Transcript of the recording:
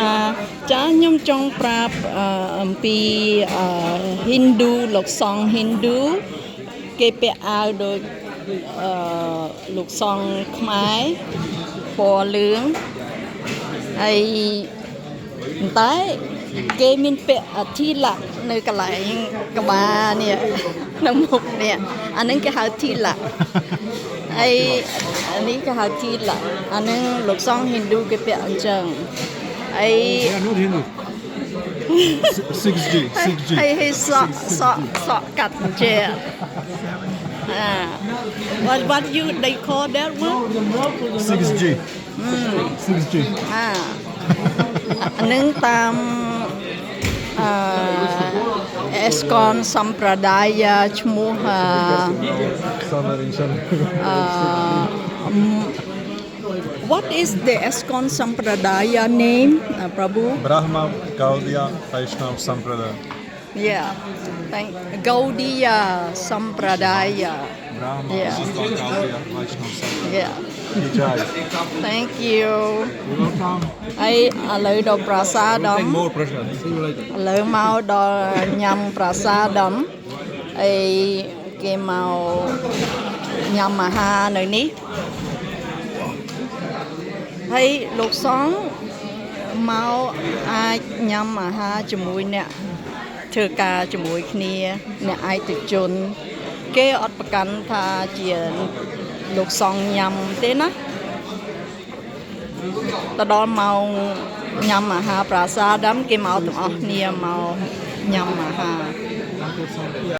ណាចាខ្ញុំចង់ប្រាប់អំពី Hindu លោកសង្ឃ Hindu គេពាក់អាវដូចលោកសង្ឃខ្មែរពណ៌លឿងហើយតែគេមានពាក់ធីលៈនៅកន្លែងក្បាលនេះនៅមុខនេះអានឹងគេហៅធីលៈហើយនេះគេហៅធីលៈអានឹងលោកសង្ឃ Hindu គេពាក់អញ្ចឹងហើយ 6G ហើយសក់កាត់ជែwhat you they call that one 6G 6G អានឹងតាមEskon Sampradaya ឈ្មោះWhat is the Eskon Sampradaya name, Prabhu? Brahma Gaudiya Vaishnava Sampradaya. Yeah, Gaudiya Sampradaya. Brahma Yeah. Gaudiya Vaishnava Sampradaya. Yeah. Jai. Thank you. You're welcome. ហើយឥឡូវដល់ប្រាសាទម More pressure. See you later. ឥឡូវមកដល់ញ៉ាំប្រាសាទមហើយគេមកញ៉ាំអាហារនៅនេះហើយលោកសង្ឃមកអាចញ៉ាំអាហារជាមួយអ្នកធ្វើការជាមួយគ្នាអ្នកឯកជនគេអត់ប្រកាន់ថាជាលោកសង្ឃញ៉ាំទេណាទៅដល់ម៉ោងញ៉ាំអាហារប្រាសាទគេមកទាំងអស់គ្នាមកញ៉ាំអាហារ